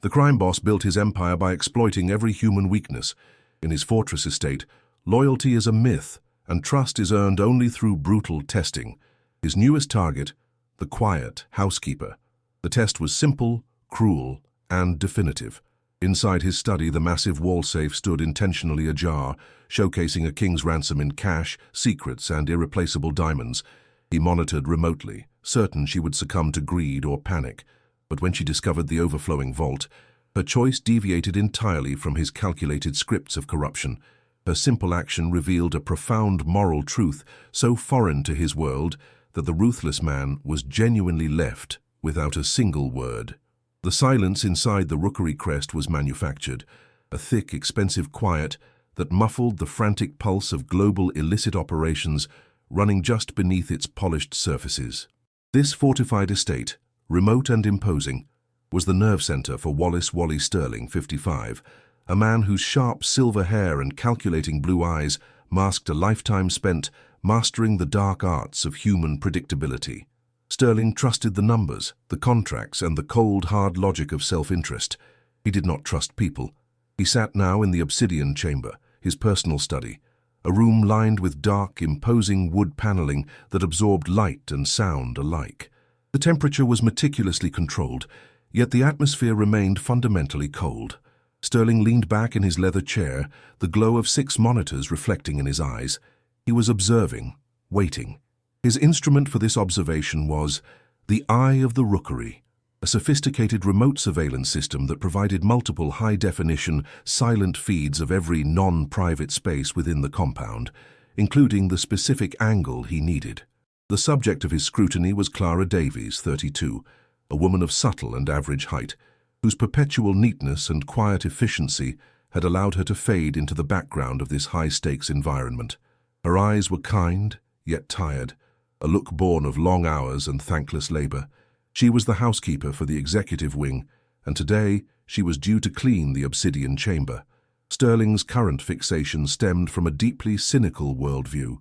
The crime boss built his empire by exploiting every human weakness. In his fortress estate, loyalty is a myth, and trust is earned only through brutal testing. His newest target, the quiet housekeeper. The test was simple, cruel, and definitive. Inside his study, the massive wall safe stood intentionally ajar, showcasing a king's ransom in cash, secrets, and irreplaceable diamonds. He monitored remotely, certain she would succumb to greed or panic. But when she discovered the overflowing vault, her choice deviated entirely from his calculated scripts of corruption. Her simple action revealed a profound moral truth so foreign to his world that the ruthless man was genuinely left without a single word. The silence inside the rookery crest was manufactured, a thick, expensive quiet that muffled the frantic pulse of global illicit operations running just beneath its polished surfaces. This fortified estate, remote and imposing, was the nerve center for Wallace Wally Sterling, 55, a man whose sharp silver hair and calculating blue eyes masked a lifetime spent mastering the dark arts of human predictability. Sterling trusted the numbers, the contracts, and the cold, hard logic of self-interest. He did not trust people. He sat now in the obsidian chamber, his personal study, a room lined with dark, imposing wood paneling that absorbed light and sound alike. The temperature was meticulously controlled, yet the atmosphere remained fundamentally cold. Sterling leaned back in his leather chair, the glow of 6 monitors reflecting in his eyes. He was observing, waiting. His instrument for this observation was the Eye of the Rookery, a sophisticated remote surveillance system that provided multiple high-definition, silent feeds of every non-private space within the compound, including the specific angle he needed. The subject of his scrutiny was Clara Davies, 32, a woman of subtle and average height, whose perpetual neatness and quiet efficiency had allowed her to fade into the background of this high-stakes environment. Her eyes were kind, yet tired, a look born of long hours and thankless labor. She was the housekeeper for the executive wing, and today she was due to clean the obsidian chamber. Sterling's current fixation stemmed from a deeply cynical worldview.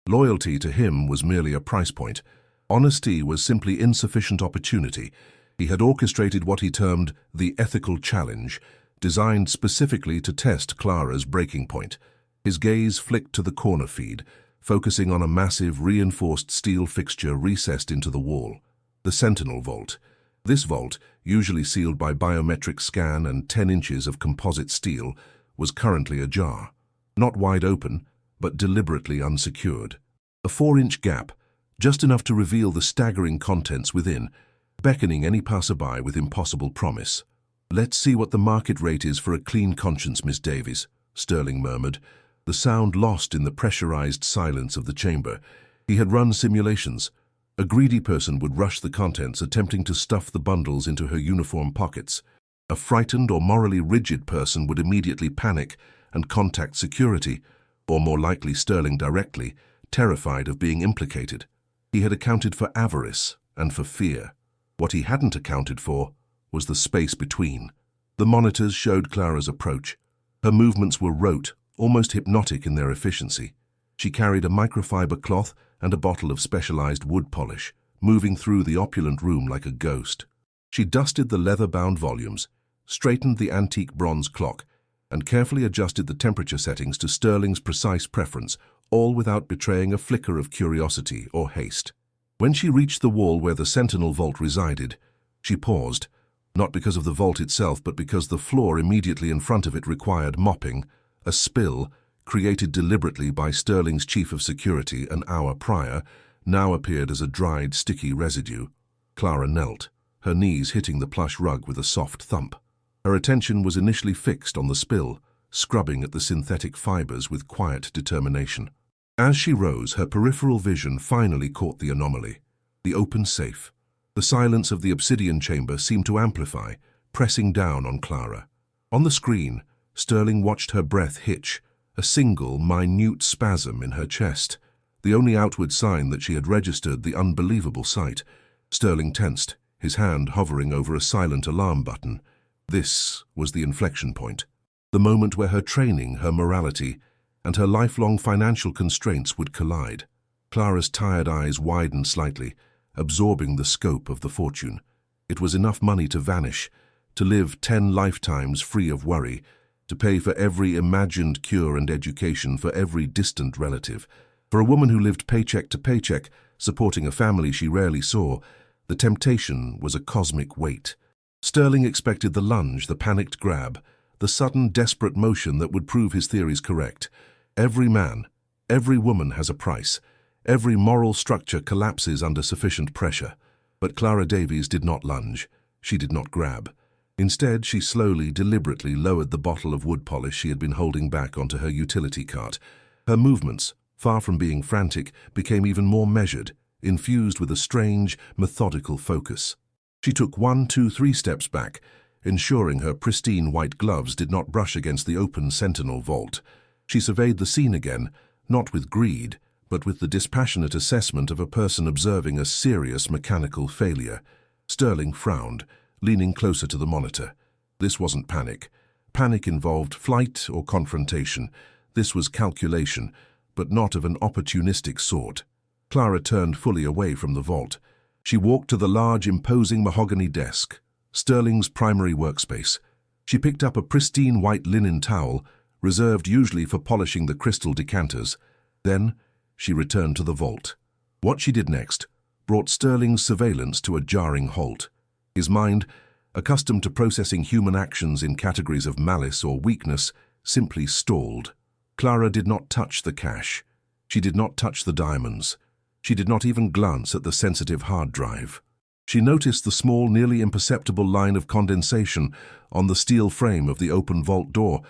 Loyalty to him was merely a price point. Honesty was simply insufficient opportunity. He had orchestrated what he termed the ethical challenge, designed specifically to test Clara's breaking point. His gaze flicked to the corner feed, focusing on a massive, reinforced steel fixture recessed into the wall. The Sentinel Vault. This vault, usually sealed by biometric scan and 10 inches of composite steel, was currently ajar. Not wide open, but deliberately unsecured. A 4-inch gap, just enough to reveal the staggering contents within, beckoning any passerby with impossible promise. "Let's see what the market rate is for a clean conscience, Miss Davies," Sterling murmured, the sound lost in the pressurized silence of the chamber. He had run simulations. A greedy person would rush the contents, attempting to stuff the bundles into her uniform pockets. A frightened or morally rigid person would immediately panic and contact security, or more likely Sterling directly, terrified of being implicated. He had accounted for avarice and for fear. What he hadn't accounted for was the space between. The monitors showed Clara's approach. Her movements were rote, almost hypnotic in their efficiency. She carried a microfiber cloth and a bottle of specialized wood polish, moving through the opulent room like a ghost. She dusted the leather-bound volumes, straightened the antique bronze clock, and carefully adjusted the temperature settings to Sterling's precise preference, all without betraying a flicker of curiosity or haste. When she reached the wall where the Sentinel Vault resided, she paused, not because of the vault itself, but because the floor immediately in front of it required mopping. A spill, created deliberately by Sterling's chief of security an hour prior, now appeared as a dried, sticky residue. Clara knelt, her knees hitting the plush rug with a soft thump. Her attention was initially fixed on the spill, scrubbing at the synthetic fibers with quiet determination. As she rose, her peripheral vision finally caught the anomaly. The open safe. The silence of the obsidian chamber seemed to amplify, pressing down on Clara. On the screen, Sterling watched her breath hitch, a single, minute spasm in her chest, the only outward sign that she had registered the unbelievable sight. Sterling tensed, his hand hovering over a silent alarm button. This was the inflection point, the moment where her training, her morality, and her lifelong financial constraints would collide. Clara's tired eyes widened slightly, absorbing the scope of the fortune. It was enough money to vanish, to live 10 lifetimes free of worry, to pay for every imagined cure and education for every distant relative. For a woman who lived paycheck to paycheck, supporting a family she rarely saw, the temptation was a cosmic weight. Sterling expected the lunge, the panicked grab, the sudden, desperate motion that would prove his theories correct. Every man, every woman has a price. Every moral structure collapses under sufficient pressure. But Clara Davies did not lunge. She did not grab. Instead, she slowly, deliberately lowered the bottle of wood polish she had been holding back onto her utility cart. Her movements, far from being frantic, became even more measured, infused with a strange, methodical focus. She took 1, 2, 3 steps back, ensuring her pristine white gloves did not brush against the open sentinel vault. She surveyed the scene again, not with greed, but with the dispassionate assessment of a person observing a serious mechanical failure. Sterling frowned, leaning closer to the monitor. This wasn't panic. Panic involved flight or confrontation. This was calculation, but not of an opportunistic sort. Clara turned fully away from the vault. She walked to the large, imposing mahogany desk, Sterling's primary workspace. She picked up a pristine white linen towel, reserved usually for polishing the crystal decanters. Then, she returned to the vault. What she did next brought Sterling's surveillance to a jarring halt. His mind, accustomed to processing human actions in categories of malice or weakness, simply stalled. Clara did not touch the cash. She did not touch the diamonds. She did not even glance at the sensitive hard drive. She noticed the small, nearly imperceptible line of condensation on the steel frame of the open vault door,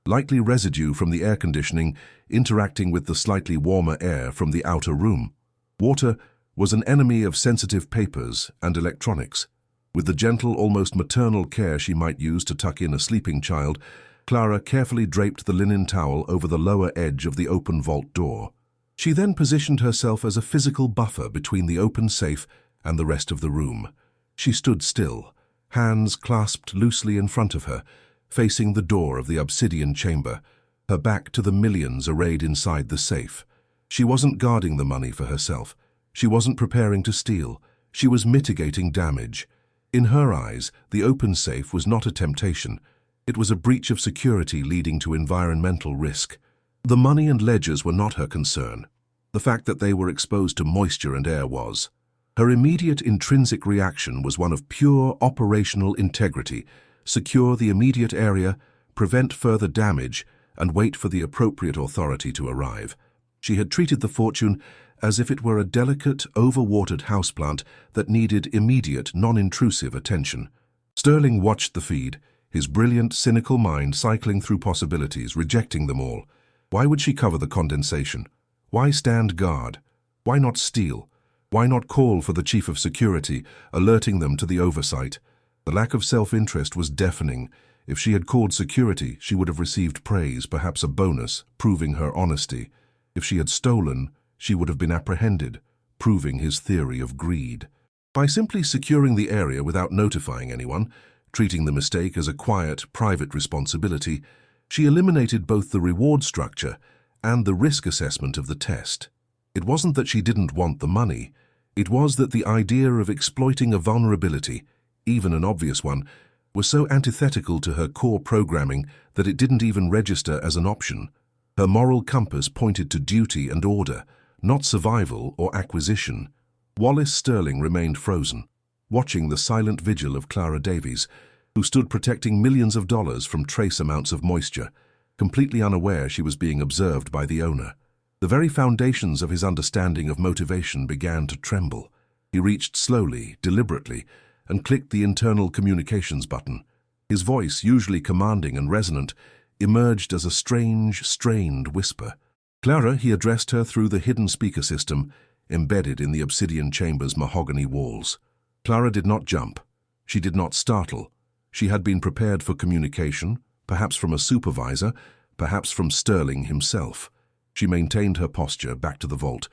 likely residue from the air conditioning interacting with the slightly warmer air from the outer room. Water was an enemy of sensitive papers and electronics. With the gentle, almost maternal care she might use to tuck in a sleeping child, Clara carefully draped the linen towel over the lower edge of the open vault door. She then positioned herself as a physical buffer between the open safe and the rest of the room. She stood still, hands clasped loosely in front of her, facing the door of the obsidian chamber, her back to the millions arrayed inside the safe. She wasn't guarding the money for herself. She wasn't preparing to steal. She was mitigating damage. In her eyes, the open safe was not a temptation. It was a breach of security leading to environmental risk. The money and ledgers were not her concern. The fact that they were exposed to moisture and air was. Her immediate intrinsic reaction was one of pure operational integrity: secure the immediate area, prevent further damage, and wait for the appropriate authority to arrive. She had treated the fortune as if it were a delicate, overwatered houseplant that needed immediate, non-intrusive attention. Sterling watched the feed, his brilliant, cynical mind cycling through possibilities, rejecting them all. Why would she cover the condensation? Why stand guard? Why not steal? Why not call for the chief of security, alerting them to the oversight? The lack of self-interest was deafening. If she had called security, she would have received praise, perhaps a bonus, proving her honesty. If she had stolen, she would have been apprehended, proving his theory of greed. By simply securing the area without notifying anyone, treating the mistake as a quiet, private responsibility, she eliminated both the reward structure and the risk assessment of the test. It wasn't that she didn't want the money. It was that the idea of exploiting a vulnerability, even an obvious one, was so antithetical to her core programming that it didn't even register as an option. Her moral compass pointed to duty and order, not survival or acquisition. Wallace Sterling remained frozen, watching the silent vigil of Clara Davies, who stood protecting millions of dollars from trace amounts of moisture, completely unaware she was being observed by the owner. The very foundations of his understanding of motivation began to tremble. He reached slowly, deliberately, and clicked the internal communications button. His voice, usually commanding and resonant, emerged as a strange, strained whisper. Clara, he addressed her through the hidden speaker system, embedded in the obsidian chamber's mahogany walls. Clara did not jump. She did not startle. She had been prepared for communication, perhaps from a supervisor, perhaps from Sterling himself. She maintained her posture back to the vault.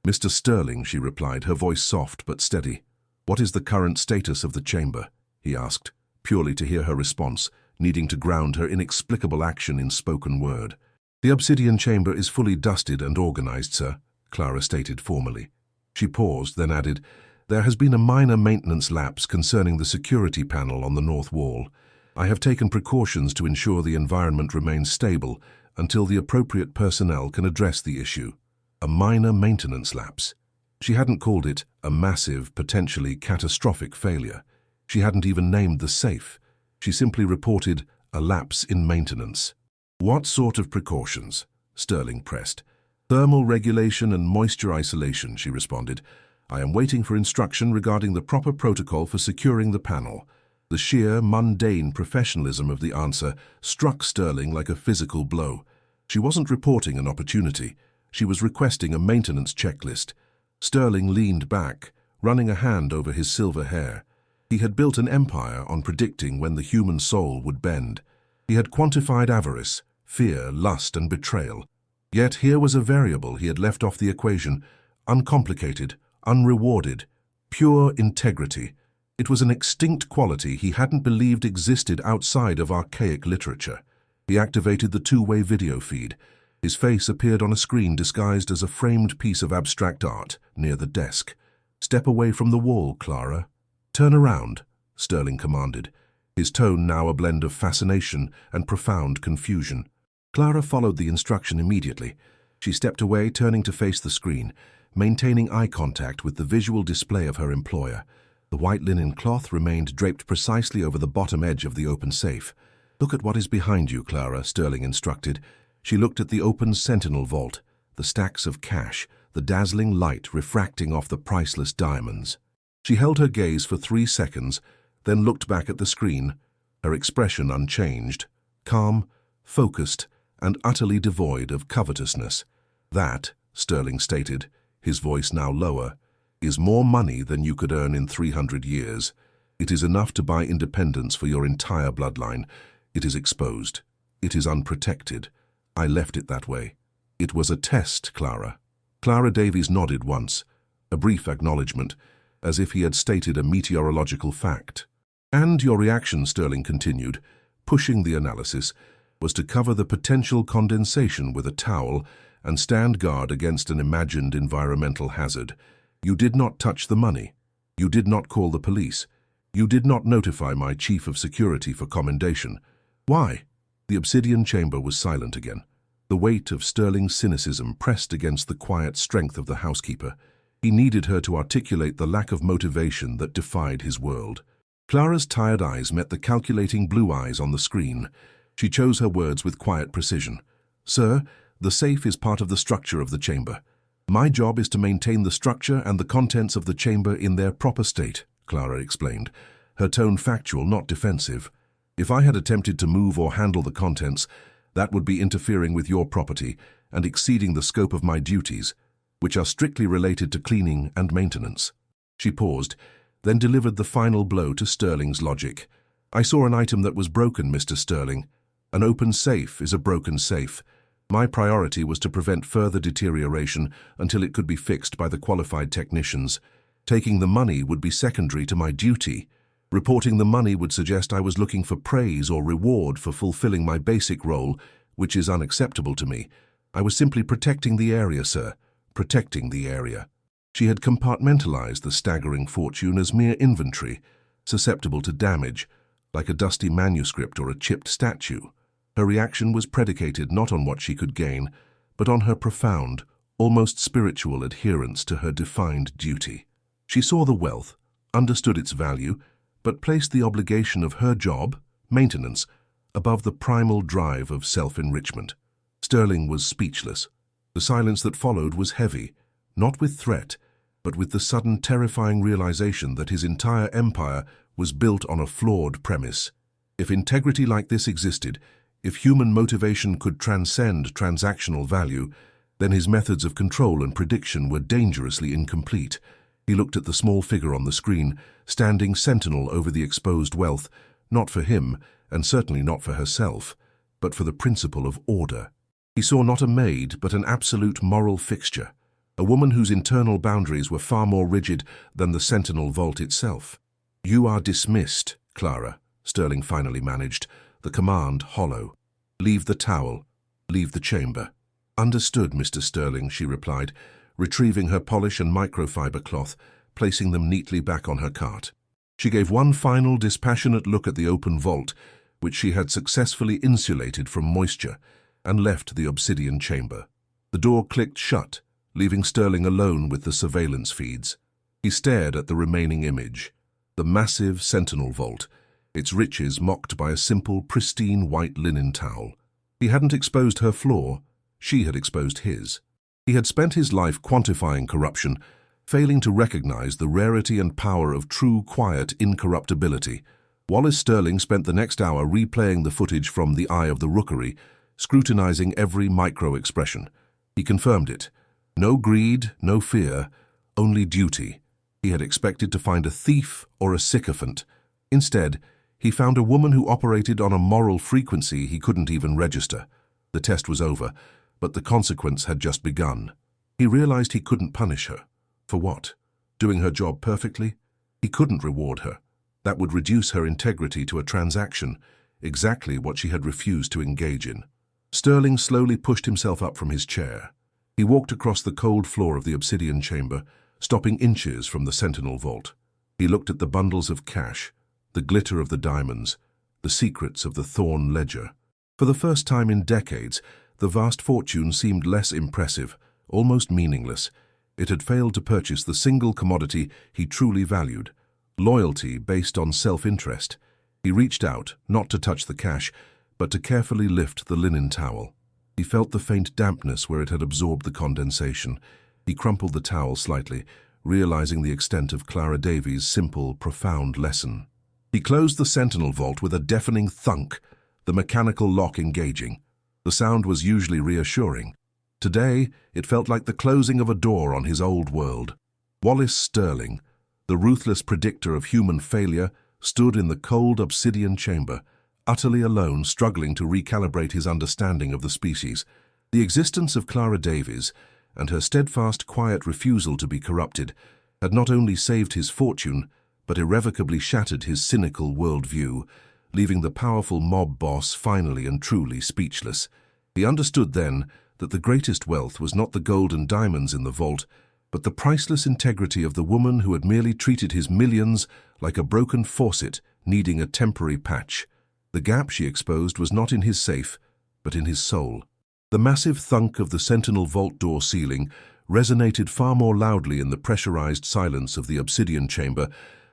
"Mr. Sterling," she replied, her voice soft but steady. "What is the current status of the chamber?" he asked, purely to hear her response, needing to ground her inexplicable action in spoken word. "The obsidian chamber is fully dusted and organized, sir," Clara stated formally. She paused, then added, "There has been a minor maintenance lapse concerning the security panel on the north wall. I have taken precautions to ensure the environment remains stable until the appropriate personnel can address the issue. A minor maintenance lapse. She hadn't called it a massive, potentially catastrophic failure. She hadn't even named the safe. She simply reported a lapse in maintenance. What sort of precautions? Sterling pressed. Thermal regulation and moisture isolation, she responded. I am waiting for instruction regarding the proper protocol for securing the panel. The sheer, mundane professionalism of the answer struck Sterling like a physical blow. She wasn't reporting an opportunity. She was requesting a maintenance checklist. Sterling leaned back, running a hand over his silver hair. He had built an empire on predicting when the human soul would bend. He had quantified avarice, fear, lust, and betrayal. Yet here was a variable he had left off the equation, uncomplicated, unrewarded, pure integrity. It was an extinct quality he hadn't believed existed outside of archaic literature. He activated the two-way video feed. His face appeared on a screen disguised as a framed piece of abstract art near the desk. Step away from the wall, Clara. Turn around, Sterling commanded, his tone now a blend of fascination and profound confusion. Clara followed the instruction immediately. She stepped away, turning to face the screen, maintaining eye contact with the visual display of her employer. The white linen cloth remained draped precisely over the bottom edge of the open safe. Look at what is behind you, Clara, Sterling instructed. She looked at the open sentinel vault, the stacks of cash, the dazzling light refracting off the priceless diamonds. She held her gaze for 3 seconds, then looked back at the screen, her expression unchanged, calm, focused, and utterly devoid of covetousness. That, Sterling stated, his voice now lower, is more money than you could earn in 300 years. It is enough to buy independence for your entire bloodline. It is exposed. It is unprotected. I left it that way. It was a test, Clara. Clara Davies nodded once, a brief acknowledgement, as if he had stated a meteorological fact. And your reaction, Sterling continued, pushing the analysis, was to cover the potential condensation with a towel and stand guard against an imagined environmental hazard. You did not touch the money. You did not call the police. You did not notify my chief of security for commendation. Why? The obsidian chamber was silent again. The weight of Sterling's cynicism pressed against the quiet strength of the housekeeper. He needed her to articulate the lack of motivation that defied his world. Clara's tired eyes met the calculating blue eyes on the screen. She chose her words with quiet precision. Sir, the safe is part of the structure of the chamber. My job is to maintain the structure and the contents of the chamber in their proper state, Clara explained, her tone factual, not defensive. If I had attempted to move or handle the contents, that would be interfering with your property and exceeding the scope of my duties, which are strictly related to cleaning and maintenance. She paused, then delivered the final blow to Sterling's logic. I saw an item that was broken, Mr. Sterling. An open safe is a broken safe. My priority was to prevent further deterioration until it could be fixed by the qualified technicians. Taking the money would be secondary to my duty. Reporting the money would suggest I was looking for praise or reward for fulfilling my basic role, which is unacceptable to me. I was simply protecting the area, sir. Protecting the area. She had compartmentalized the staggering fortune as mere inventory, susceptible to damage, like a dusty manuscript or a chipped statue. Her reaction was predicated not on what she could gain, but on her profound, almost spiritual adherence to her defined duty. She saw the wealth, understood its value, but placed the obligation of her job, maintenance, above the primal drive of self-enrichment. Sterling was speechless. The silence that followed was heavy, not with threat, but with the sudden terrifying realization that his entire empire was built on a flawed premise. If integrity like this existed, if human motivation could transcend transactional value, then his methods of control and prediction were dangerously incomplete. He looked at the small figure on the screen, standing sentinel over the exposed wealth, not for him, and certainly not for herself, but for the principle of order. He saw not a maid, but an absolute moral fixture, a woman whose internal boundaries were far more rigid than the sentinel vault itself. You are dismissed, Clara, Sterling finally managed, the command hollow. Leave the towel. Leave the chamber. Understood, Mr. Sterling, she replied, retrieving her polish and microfiber cloth, placing them neatly back on her cart. She gave one final dispassionate look at the open vault, which she had successfully insulated from moisture, and left the obsidian chamber. The door clicked shut, leaving Sterling alone with the surveillance feeds. He stared at the remaining image, the massive sentinel vault, its riches mocked by a simple, pristine white linen towel. He hadn't exposed her flaw, she had exposed his. He had spent his life quantifying corruption, failing to recognize the rarity and power of true, quiet incorruptibility. Wallace Sterling spent the next hour replaying the footage from the Eye of the Rookery, scrutinizing every micro-expression. He confirmed it. No greed, no fear, only duty. He had expected to find a thief or a sycophant. Instead, he found a woman who operated on a moral frequency he couldn't even register. The test was over, but the consequence had just begun. He realized he couldn't punish her. For what? Doing her job perfectly? He couldn't reward her. That would reduce her integrity to a transaction, exactly what she had refused to engage in. Sterling slowly pushed himself up from his chair. He walked across the cold floor of the obsidian chamber, stopping inches from the sentinel vault. He looked at the bundles of cash, the glitter of the diamonds, the secrets of the Thorn ledger. For the first time in decades, the vast fortune seemed less impressive, almost meaningless. It had failed to purchase the single commodity he truly valued, loyalty based on self-interest. He reached out, not to touch the cash, but to carefully lift the linen towel. He felt the faint dampness where it had absorbed the condensation. He crumpled the towel slightly, realizing the extent of Clara Davies' simple, profound lesson. He closed the sentinel vault with a deafening thunk, the mechanical lock engaging. The sound was usually reassuring. Today, it felt like the closing of a door on his old world. Wallace Sterling, the ruthless predictor of human failure, stood in the cold obsidian chamber, utterly alone, struggling to recalibrate his understanding of the species. The existence of Clara Davies, and her steadfast, quiet refusal to be corrupted, had not only saved his fortune, but irrevocably shattered his cynical worldview, leaving the powerful mob boss finally and truly speechless. He understood then that the greatest wealth was not the gold and diamonds in the vault, but the priceless integrity of the woman who had merely treated his millions like a broken faucet needing a temporary patch. The gap she exposed was not in his safe, but in his soul. The massive thunk of the sentinel vault door ceiling resonated far more loudly in the pressurized silence of the obsidian chamber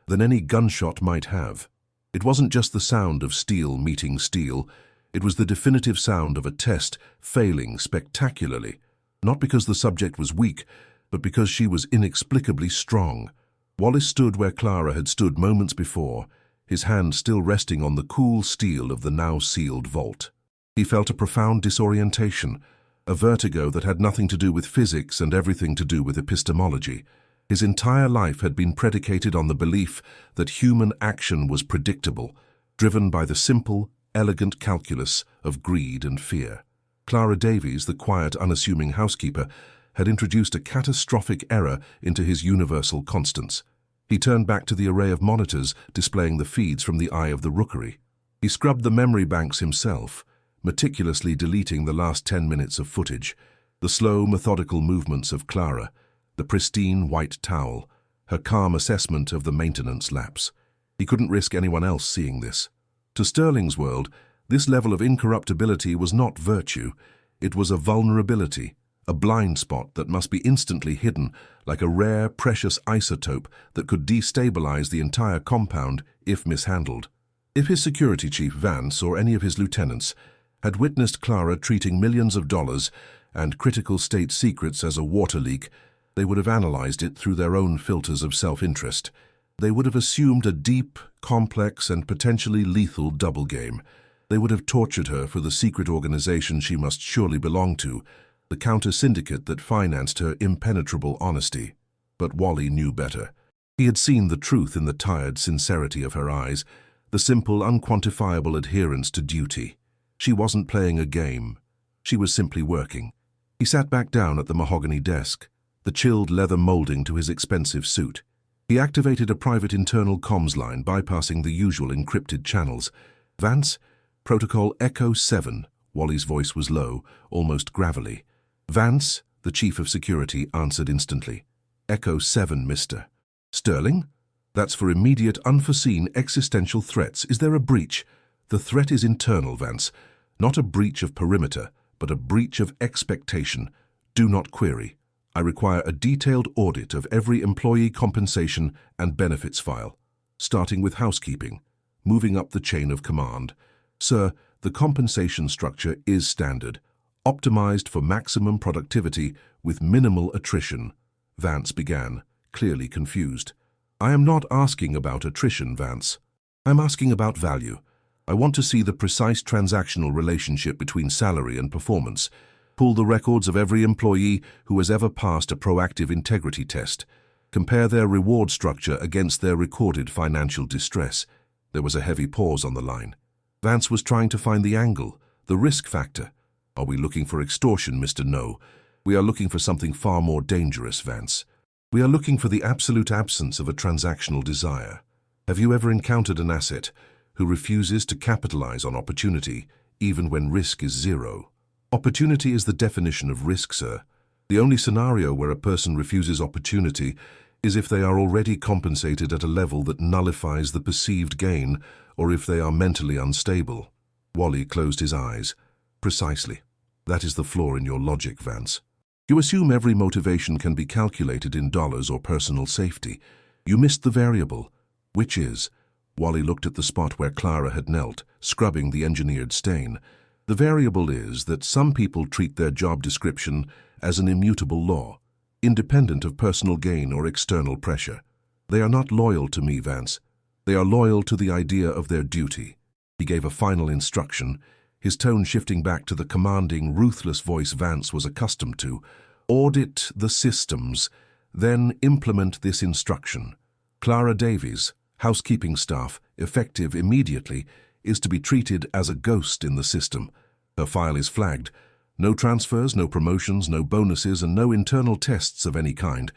than any gunshot might have. It wasn't just the sound of steel meeting steel, it was the definitive sound of a test failing spectacularly, not because the subject was weak, but because she was inexplicably strong. Wallace stood where Clara had stood moments before, his hand still resting on the cool steel of the now sealed vault. He felt a profound disorientation, a vertigo that had nothing to do with physics and everything to do with epistemology. His entire life had been predicated on the belief that human action was predictable, driven by the simple, elegant calculus of greed and fear. Clara Davies, the quiet, unassuming housekeeper, had introduced a catastrophic error into his universal constants. He turned back to the array of monitors displaying the feeds from the Eye of the Rookery. He scrubbed the memory banks himself, meticulously deleting the last 10 minutes of footage, the slow, methodical movements of Clara, the pristine white towel, her calm assessment of the maintenance lapse. He couldn't risk anyone else seeing this. To Sterling's world, this level of incorruptibility was not virtue, it was a vulnerability, a blind spot that must be instantly hidden, like a rare, precious isotope that could destabilize the entire compound if mishandled. If his security chief, Vance, or any of his lieutenants, had witnessed Clara treating millions of dollars and critical state secrets as a water leak, they would have analyzed it through their own filters of self-interest. They would have assumed a deep, complex, and potentially lethal double game. They would have tortured her for the secret organization she must surely belong to, the counter-syndicate that financed her impenetrable honesty. But Wally knew better. He had seen the truth in the tired sincerity of her eyes, the simple, unquantifiable adherence to duty. She wasn't playing a game. She was simply working. He sat back down at the mahogany desk, the chilled leather molding to his expensive suit. He activated a private internal comms line, bypassing the usual encrypted channels. Vance, Protocol Echo 7, Wally's voice was low, almost gravelly. Vance, the chief of security, answered instantly. Echo 7, Mr. Sterling? That's for immediate, unforeseen existential threats. Is there a breach? The threat is internal, Vance. Not a breach of perimeter, but a breach of expectation. Do not query. I require a detailed audit of every employee compensation and benefits file, starting with housekeeping, moving up the chain of command. Sir, the compensation structure is standard, optimized for maximum productivity with minimal attrition. Vance began, clearly confused. I am not asking about attrition, Vance. I'm asking about value. I want to see the precise transactional relationship between salary and performance. Pull the records of every employee who has ever passed a proactive integrity test. Compare their reward structure against their recorded financial distress. There was a heavy pause on the line. Vance was trying to find the angle, the risk factor. Are we looking for extortion, Mr. No? We are looking for something far more dangerous, Vance. We are looking for the absolute absence of a transactional desire. Have you ever encountered an asset who refuses to capitalize on opportunity, even when risk is zero? Opportunity is the definition of risk, sir. The only scenario where a person refuses opportunity is if they are already compensated at a level that nullifies the perceived gain, or if they are mentally unstable. Wally closed his eyes. Precisely. That is the flaw in your logic, Vance. You assume every motivation can be calculated in dollars or personal safety. You missed the variable, which is, Wally looked at the spot where Clara had knelt, scrubbing the engineered stain. The variable is that some people treat their job description as an immutable law, independent of personal gain or external pressure. They are not loyal to me, Vance. They are loyal to the idea of their duty. He gave a final instruction, his tone shifting back to the commanding, ruthless voice Vance was accustomed to. Audit the systems, then implement this instruction. Clara Davies, housekeeping staff, effective immediately, is to be treated as a ghost in the system. Her file is flagged. No transfers, no promotions, no bonuses, and no internal tests of any kind.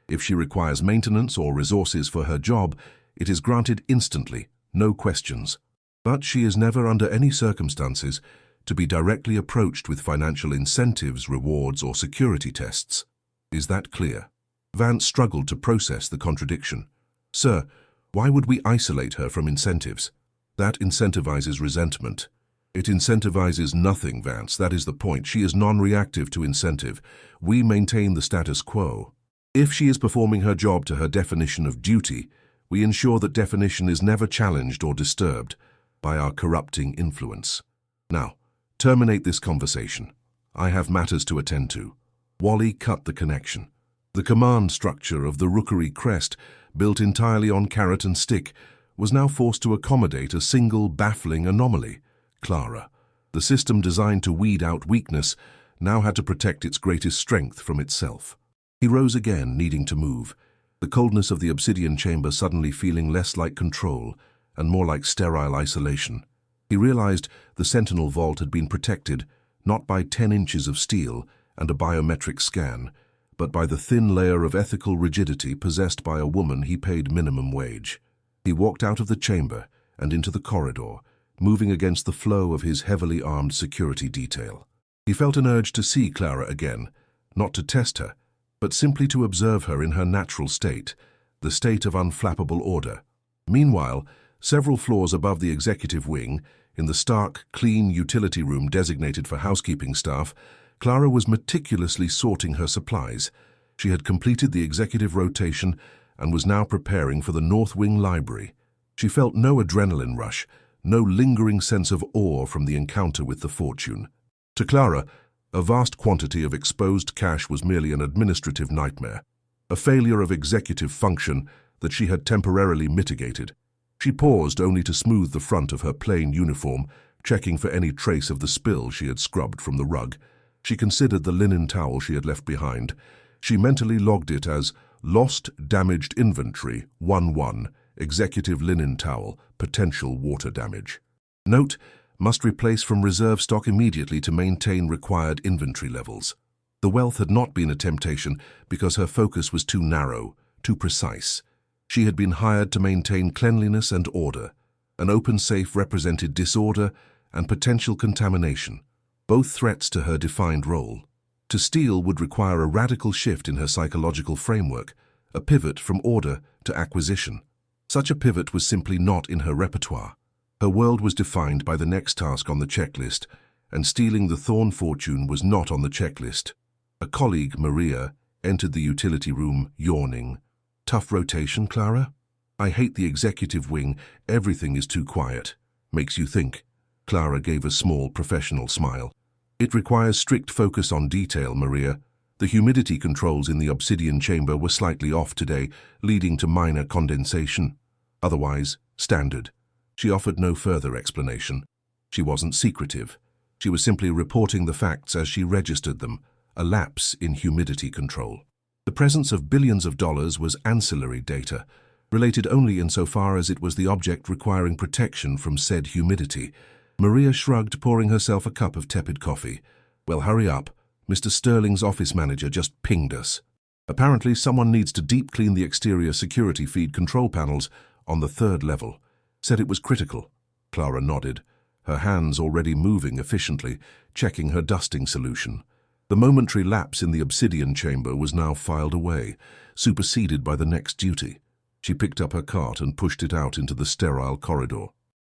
If she requires maintenance or resources for her job, it is granted instantly, no questions. But she is never under any circumstances to be directly approached with financial incentives, rewards, or security tests. Is that clear? Vance struggled to process the contradiction. Sir, why would we isolate her from incentives? That incentivizes resentment. It incentivizes nothing, Vance. That is the point. She is non-reactive to incentive. We maintain the status quo. If she is performing her job to her definition of duty, we ensure that definition is never challenged or disturbed by our corrupting influence. Now, terminate this conversation. I have matters to attend to. Wally cut the connection. The command structure of the Rookery Crest, built entirely on carrot and stick, was now forced to accommodate a single baffling anomaly. Clara. The system designed to weed out weakness now had to protect its greatest strength from itself. He rose again, needing to move, the coldness of the obsidian chamber suddenly feeling less like control and more like sterile isolation. He realized the Sentinel vault had been protected not by 10 inches of steel and a biometric scan, but by the thin layer of ethical rigidity possessed by a woman he paid minimum wage. He walked out of the chamber and into the corridor, moving against the flow of his heavily armed security detail. He felt an urge to see Clara again, not to test her, but simply to observe her in her natural state, the state of unflappable order. Meanwhile, several floors above the executive wing, in the stark, clean utility room designated for housekeeping staff, Clara was meticulously sorting her supplies. She had completed the executive rotation and was now preparing for the North Wing library. She felt no adrenaline rush, no lingering sense of awe from the encounter with the fortune. To Clara, a vast quantity of exposed cash was merely an administrative nightmare, a failure of executive function that she had temporarily mitigated. She paused only to smooth the front of her plain uniform, checking for any trace of the spill she had scrubbed from the rug. She considered the linen towel she had left behind. She mentally logged it as Lost Damaged Inventory 1-1, Executive Linen Towel, Potential Water Damage. Note, must replace from reserve stock immediately to maintain required inventory levels. The wealth had not been a temptation because her focus was too narrow, too precise. She had been hired to maintain cleanliness and order. An open safe represented disorder and potential contamination, both threats to her defined role. To steal would require a radical shift in her psychological framework, a pivot from order to acquisition. Such a pivot was simply not in her repertoire. Her world was defined by the next task on the checklist, and stealing the Thorn fortune was not on the checklist. A colleague, Maria, entered the utility room, yawning. "Tough rotation, Clara? I hate the executive wing. Everything is too quiet. Makes you think." Clara gave a small, professional smile. "It requires strict focus on detail, Maria. The humidity controls in the obsidian chamber were slightly off today, leading to minor condensation. Otherwise, standard." She offered no further explanation. She wasn't secretive. She was simply reporting the facts as she registered them, a lapse in humidity control. The presence of billions of dollars was ancillary data, related only insofar as it was the object requiring protection from said humidity. Maria shrugged, pouring herself a cup of tepid coffee. "Well, hurry up. Mr. Sterling's office manager just pinged us. Apparently, someone needs to deep clean the exterior security feed control panels on the 3rd level. Said it was critical." Clara nodded, her hands already moving efficiently, checking her dusting solution. The momentary lapse in the obsidian chamber was now filed away, superseded by the next duty. She picked up her cart and pushed it out into the sterile corridor.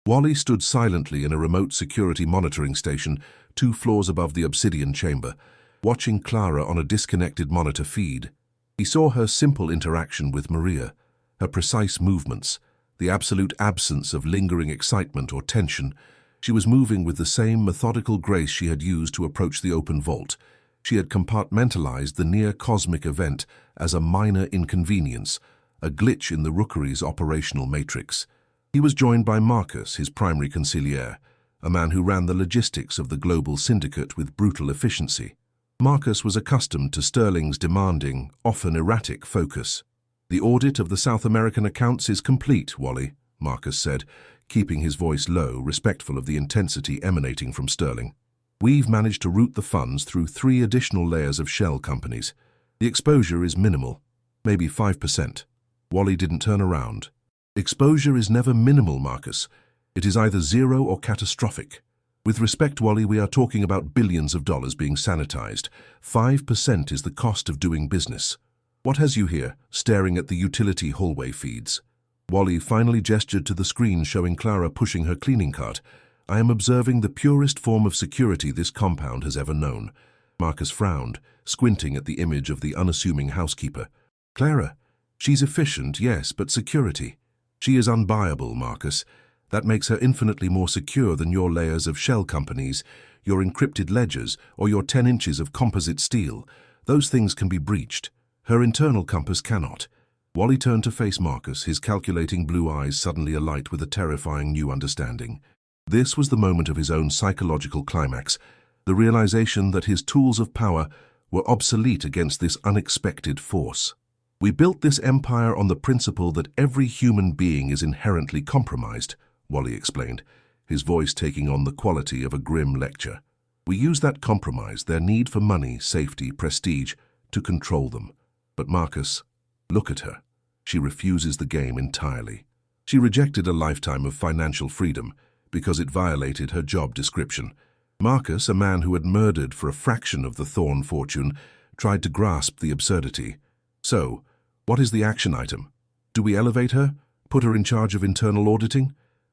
Wally stood silently in a remote security monitoring station 2 floors above the obsidian chamber, watching Clara on a disconnected monitor feed. He saw her simple interaction with Maria, her precise movements, the absolute absence of lingering excitement or tension. She was moving with the same methodical grace she had used to approach the open vault. She had compartmentalized the near-cosmic event as a minor inconvenience, a glitch in the rookery's operational matrix. He was joined by Marcus, his primary consigliere, a man who ran the logistics of the global syndicate with brutal efficiency. Marcus was accustomed to Sterling's demanding, often erratic focus. "The audit of the South American accounts is complete, Wally," Marcus said, keeping his voice low, respectful of the intensity emanating from Sterling. "We've managed to route the funds through 3 additional layers of shell companies. The exposure is minimal, maybe 5%. Wally didn't turn around. "Exposure is never minimal, Marcus. It is either 0 or catastrophic. With respect, Wally, we are talking about billions of dollars being sanitized. 5% is the cost of doing business. What has you here, staring at the utility hallway feeds?" Wally finally gestured to the screen showing Clara pushing her cleaning cart. "I am observing the purest form of security this compound has ever known." Marcus frowned, squinting at the image of the unassuming housekeeper. "Clara, she's efficient, yes, but security. She is unbuyable, Marcus. That makes her infinitely more secure than your layers of shell companies, your encrypted ledgers, or your 10 inches of composite steel. Those things can be breached. Her internal compass cannot." Wally turned to face Marcus, his calculating blue eyes suddenly alight with a terrifying new understanding. This was the moment of his own psychological climax, the realization that his tools of power were obsolete against this unexpected force. "We built this empire on the principle that every human being is inherently compromised," Wally explained, his voice taking on the quality of a grim lecture. "We use that compromise, their need for money, safety, prestige, to control them. But Marcus, look at her. She refuses the game entirely. She rejected a lifetime of financial freedom because it violated her job description. Marcus, a man who had murdered for a fraction of the Thorn fortune, tried to grasp the absurdity. So, what is the action item? Do we elevate her? Put her in charge of internal auditing?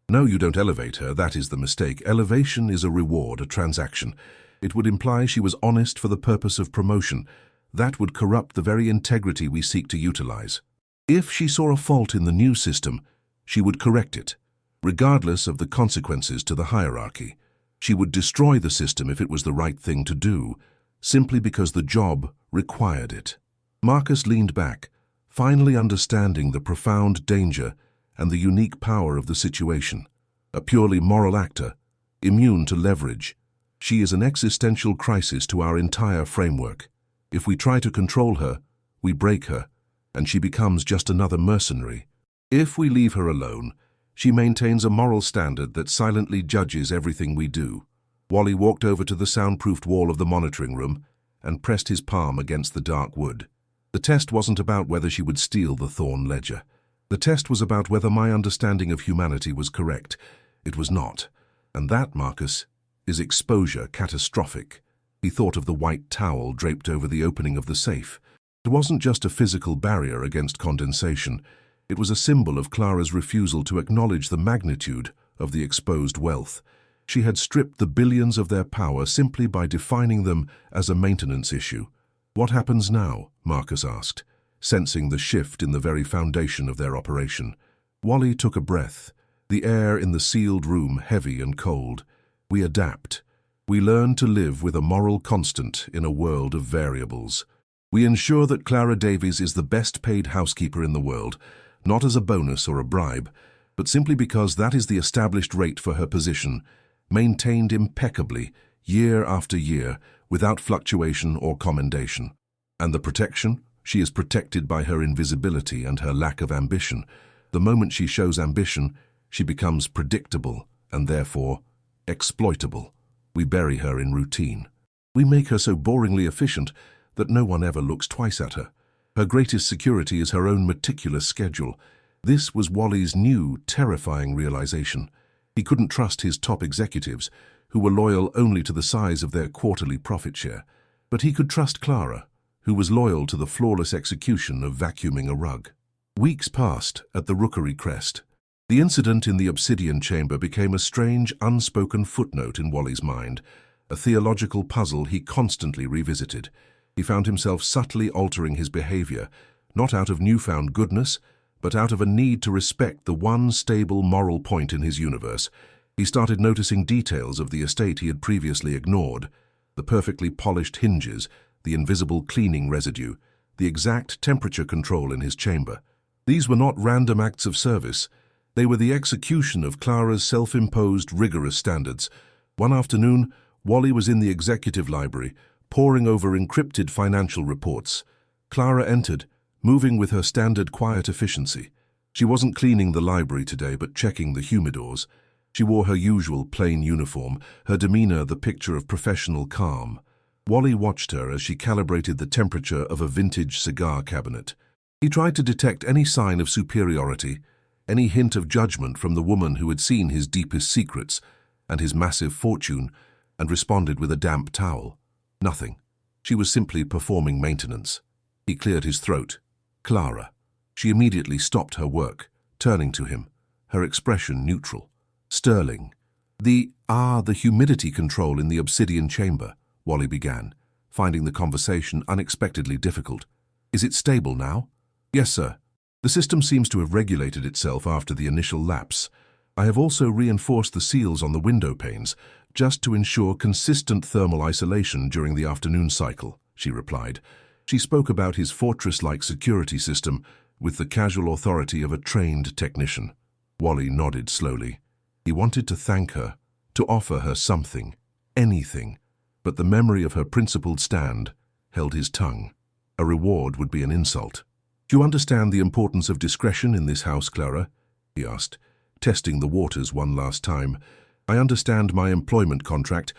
No, you don't elevate her. That is the mistake. Elevation is a reward, a transaction. It would imply she was honest for the purpose of promotion. That would corrupt the very integrity we seek to utilize. If she saw a fault in the new system, she would correct it, regardless of the consequences to the hierarchy. She would destroy the system if it was the right thing to do, simply because the job required it. Marcus leaned back, finally understanding the profound danger and the unique power of the situation. A purely moral actor, immune to leverage. She is an existential crisis to our entire framework. If we try to control her, we break her, and she becomes just another mercenary. If we leave her alone, she maintains a moral standard that silently judges everything we do. Wally walked over to the soundproofed wall of the monitoring room and pressed his palm against the dark wood. The test wasn't about whether she would steal the Thorn ledger. The test was about whether my understanding of humanity was correct. It was not. And that, Marcus, is exposure catastrophic. He thought of the white towel draped over the opening of the safe. It wasn't just a physical barrier against condensation. It was a symbol of Clara's refusal to acknowledge the magnitude of the exposed wealth. She had stripped the billions of their power simply by defining them as a maintenance issue. "What happens now?" Marcus asked, sensing the shift in the very foundation of their operation. Wally took a breath, the air in the sealed room heavy and cold. "We adapt. We learn to live with a moral constant in a world of variables. We ensure that Clara Davies is the best-paid housekeeper in the world, not as a bonus or a bribe, but simply because that is the established rate for her position, maintained impeccably, year after year, without fluctuation or commendation. And the protection? She is protected by her invisibility and her lack of ambition. The moment she shows ambition, she becomes predictable and therefore exploitable. We bury her in routine. We make her so boringly efficient that no one ever looks twice at her. Her greatest security is her own meticulous schedule. This was Wally's new, terrifying realization. He couldn't trust his top executives, who were loyal only to the size of their quarterly profit share. But he could trust Clara, who was loyal to the flawless execution of vacuuming a rug. Weeks passed at the Rookery Crest. The incident in the obsidian chamber became a strange, unspoken footnote in Wally's mind, a theological puzzle he constantly revisited. He found himself subtly altering his behavior, not out of newfound goodness, but out of a need to respect the one stable moral point in his universe. He started noticing details of the estate he had previously ignored: the perfectly polished hinges, the invisible cleaning residue, the exact temperature control in his chamber. These were not random acts of service. They were the execution of Clara's self-imposed, rigorous standards. One afternoon, Wally was in the executive library, poring over encrypted financial reports. Clara entered, moving with her standard quiet efficiency. She wasn't cleaning the library today, but checking the humidors. She wore her usual plain uniform, her demeanor the picture of professional calm. Wally watched her as she calibrated the temperature of a vintage cigar cabinet. He tried to detect any sign of superiority, any hint of judgment from the woman who had seen his deepest secrets and his massive fortune, and responded with a damp towel. Nothing. She was simply performing maintenance. He cleared his throat. "Clara." She immediately stopped her work, turning to him, her expression neutral. "Sterling." The humidity control in the obsidian chamber," Wally began, finding the conversation unexpectedly difficult. "Is it stable now?" "Yes, sir. The system seems to have regulated itself after the initial lapse. I have also reinforced the seals on the window panes, just to ensure consistent thermal isolation during the afternoon cycle," she replied. She spoke about his fortress-like security system with the casual authority of a trained technician. Wally nodded slowly. He wanted to thank her, to offer her something, anything, but the memory of her principled stand held his tongue. A reward would be an insult. "Do you understand the importance of discretion in this house, Clara?" he asked, testing the waters one last time. "I understand my employment contract.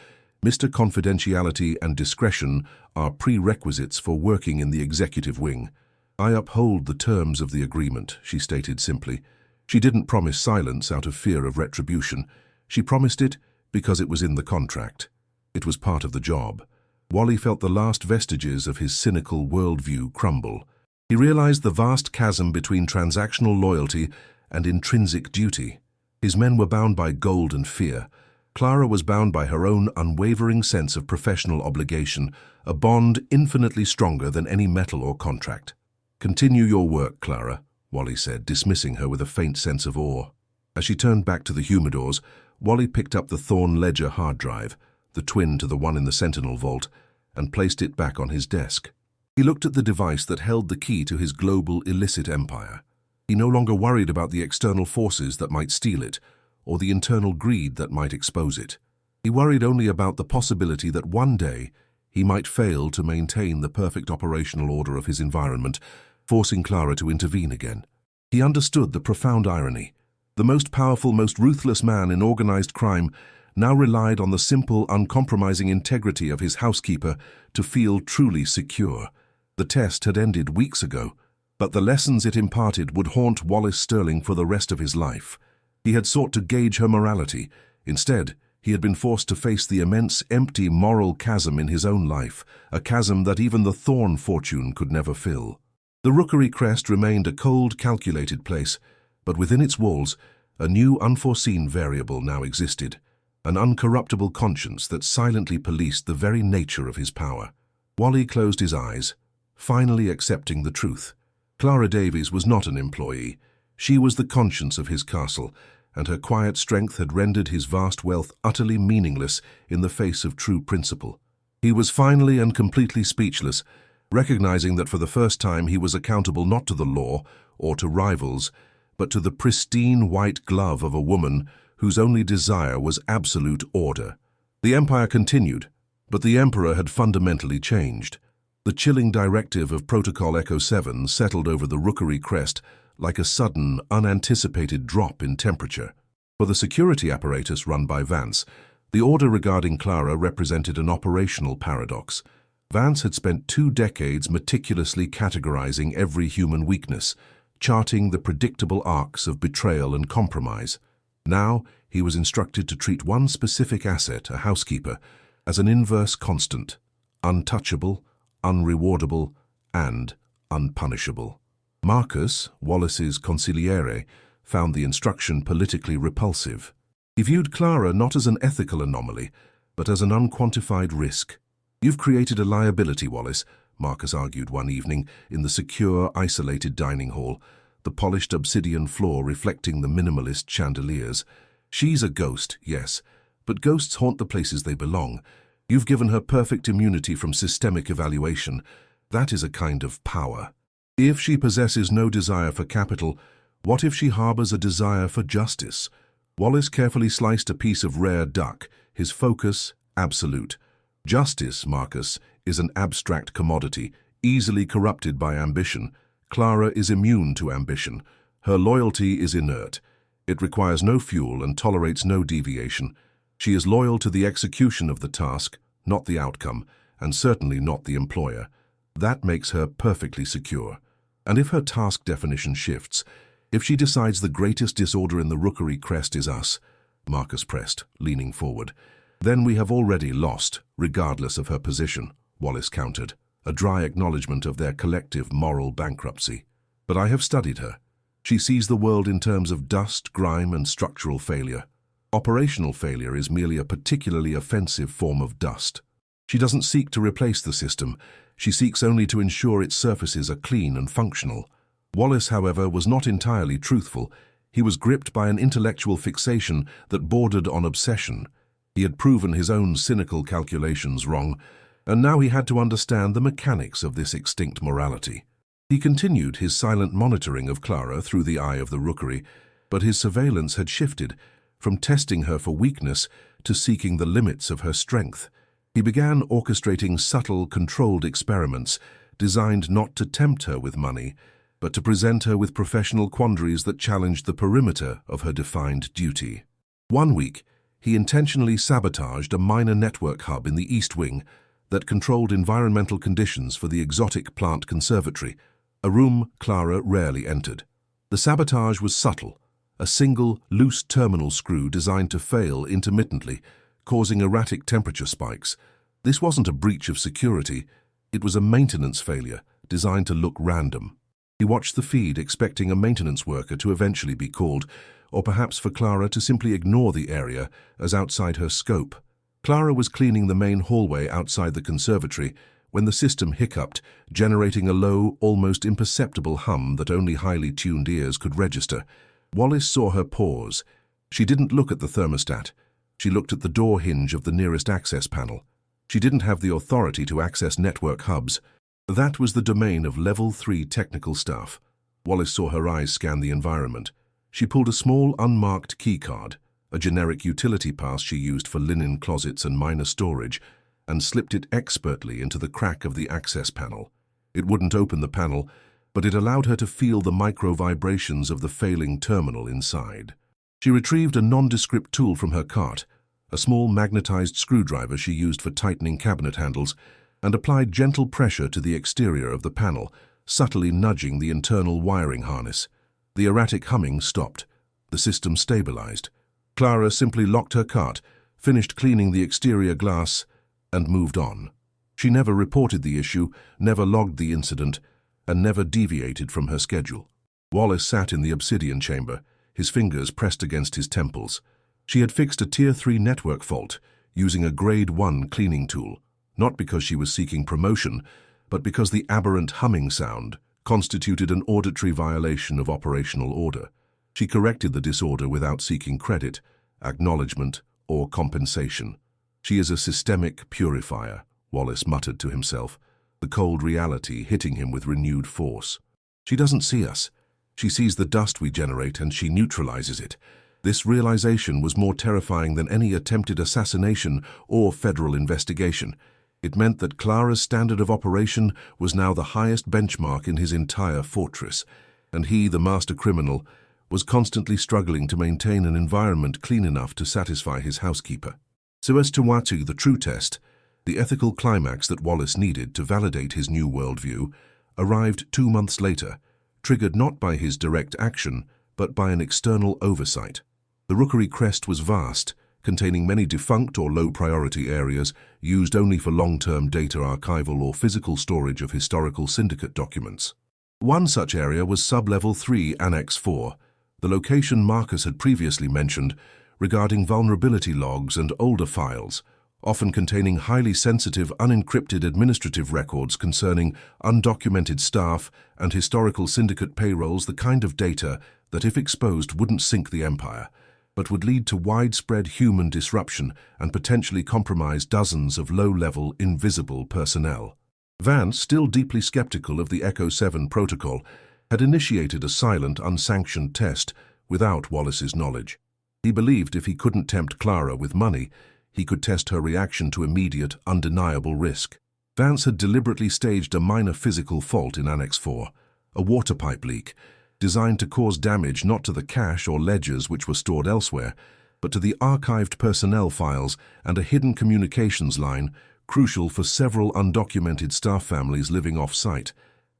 Mr. Confidentiality and discretion are prerequisites for working in the executive wing. I uphold the terms of the agreement," she stated simply. She didn't promise silence out of fear of retribution. She promised it because it was in the contract. It was part of the job. Wally felt the last vestiges of his cynical worldview crumble. He realized the vast chasm between transactional loyalty and intrinsic duty. His men were bound by gold and fear. Clara was bound by her own unwavering sense of professional obligation, a bond infinitely stronger than any metal or contract. "Continue your work, Clara," Wally said, dismissing her with a faint sense of awe. As she turned back to the humidors, Wally picked up the Thorn Ledger hard drive, the twin to the one in the Sentinel vault, and placed it back on his desk. He looked at the device that held the key to his global illicit empire. He no longer worried about the external forces that might steal it, or the internal greed that might expose it. He worried only about the possibility that one day he might fail to maintain the perfect operational order of his environment, forcing Clara to intervene again. He understood the profound irony. The most powerful, most ruthless man in organized crime now relied on the simple, uncompromising integrity of his housekeeper to feel truly secure. The test had ended weeks ago, but the lessons it imparted would haunt Wallace Sterling for the rest of his life. He had sought to gauge her morality. Instead, he had been forced to face the immense, empty moral chasm in his own life, a chasm that even the Thorn fortune could never fill. The Rookery Crest remained a cold, calculated place, but within its walls, A new unforeseen variable now existed, an uncorruptible conscience that silently policed the very nature of his power. Wally closed his eyes, finally accepting the truth. Clara Davies was not an employee. She was the conscience of his castle, and her quiet strength had rendered his vast wealth utterly meaningless in the face of true principle. He was finally and completely speechless, recognizing that for the first time he was accountable not to the law or to rivals, but to the pristine white glove of a woman whose only desire was absolute order. The empire continued, but the emperor had fundamentally changed. The chilling directive of Protocol Echo 7 settled over the Rookery Crest like a sudden, unanticipated drop in temperature. For the security apparatus run by Vance, the order regarding Clara represented an operational paradox. Vance had spent 2 decades meticulously categorizing every human weakness, charting the predictable arcs of betrayal and compromise. Now, he was instructed to treat one specific asset, a housekeeper, as an inverse constant, untouchable, unrewardable, and unpunishable. Marcus, Wallace's consigliere, found the instruction politically repulsive. He viewed Clara not as an ethical anomaly, but as an unquantified risk. "You've created a liability, Wallace," Marcus argued one evening in the secure, isolated dining hall, the polished obsidian floor reflecting the minimalist chandeliers. "She's a ghost, yes, but ghosts haunt the places they belong. You've given her perfect immunity from systemic evaluation. That is a kind of power. If she possesses no desire for capital, what if she harbors a desire for justice?" Wallace carefully sliced a piece of rare duck, his focus absolute. "Justice, Marcus, is an abstract commodity, easily corrupted by ambition. Clara is immune to ambition. Her loyalty is inert. It requires no fuel and tolerates no deviation. She is loyal to the execution of the task, not the outcome, and certainly not the employer. That makes her perfectly secure. And if her task definition shifts, if she decides the greatest disorder in the Rookery Crest is us," Marcus pressed, leaning forward, "then we have already lost, regardless of her position," Wallace countered, a dry acknowledgement of their collective moral bankruptcy. "But I have studied her. She sees the world in terms of dust, grime, and structural failure. Operational failure is merely a particularly offensive form of dust. She doesn't seek to replace the system. She seeks only to ensure its surfaces are clean and functional." Wallace, however, was not entirely truthful. He was gripped by an intellectual fixation that bordered on obsession. He had proven his own cynical calculations wrong, and now he had to understand the mechanics of this extinct morality. He continued his silent monitoring of Clara through the eye of the Rookery, but his surveillance had shifted from testing her for weakness to seeking the limits of her strength. He began orchestrating subtle, controlled experiments designed not to tempt her with money, but to present her with professional quandaries that challenged the perimeter of her defined duty. One week, he intentionally sabotaged a minor network hub in the East Wing that controlled environmental conditions for the exotic plant conservatory, a room Clara rarely entered. The sabotage was subtle, a single, loose terminal screw designed to fail intermittently, causing erratic temperature spikes. This wasn't a breach of security, it was a maintenance failure designed to look random. He watched the feed, expecting a maintenance worker to eventually be called, or perhaps for Clara to simply ignore the area as outside her scope. Clara was cleaning the main hallway outside the conservatory when the system hiccuped, generating a low, almost imperceptible hum that only highly tuned ears could register. Wallace saw her pause. She didn't look at the thermostat. She looked at the door hinge of the nearest access panel. She didn't have the authority to access network hubs. That was the domain of Level 3 technical staff. Wallace saw her eyes scan the environment. She pulled a small, unmarked keycard, a generic utility pass she used for linen closets and minor storage, and slipped it expertly into the crack of the access panel. It wouldn't open the panel, but it allowed her to feel the micro-vibrations of the failing terminal inside. She retrieved a nondescript tool from her cart, a small magnetized screwdriver she used for tightening cabinet handles, and applied gentle pressure to the exterior of the panel, subtly nudging the internal wiring harness. The erratic humming stopped. The system stabilized. Clara simply locked her cart, finished cleaning the exterior glass, and moved on. She never reported the issue, never logged the incident, and never deviated from her schedule. Wallace sat in the obsidian chamber, his fingers pressed against his temples. She had fixed a Tier 3 network fault using a Grade 1 cleaning tool, not because she was seeking promotion, but because the aberrant humming sound constituted an auditory violation of operational order. She corrected the disorder without seeking credit, acknowledgement, or compensation. "She is a systemic purifier," Wallace muttered to himself, the cold reality hitting him with renewed force. "She doesn't see us. She sees the dust we generate and she neutralizes it." This realization was more terrifying than any attempted assassination or federal investigation. It meant that Clara's standard of operation was now the highest benchmark in his entire fortress, and he, the master criminal, was constantly struggling to maintain an environment clean enough to satisfy his housekeeper. Suez-Tawatu, the true test, the ethical climax that Wallace needed to validate his new worldview, arrived 2 months later, triggered not by his direct action, but by an external oversight. The rookery crest was vast, containing many defunct or low-priority areas used only for long-term data archival or physical storage of historical syndicate documents. One such area was Sub-Level 3, Annex 4, the location Marcus had previously mentioned regarding vulnerability logs and older files, often containing highly sensitive, unencrypted administrative records concerning undocumented staff and historical syndicate payrolls, the kind of data that, if exposed, wouldn't sink the Empire, but would lead to widespread human disruption and potentially compromise dozens of low-level, invisible personnel. Vance, still deeply skeptical of the Echo 7 protocol, had initiated a silent, unsanctioned test without Wallace's knowledge. He believed if he couldn't tempt Clara with money, he could test her reaction to immediate, undeniable risk. Vance had deliberately staged a minor physical fault in Annex 4, a water pipe leak, designed to cause damage not to the cache or ledgers which were stored elsewhere, but to the archived personnel files and a hidden communications line crucial for several undocumented staff families living off-site.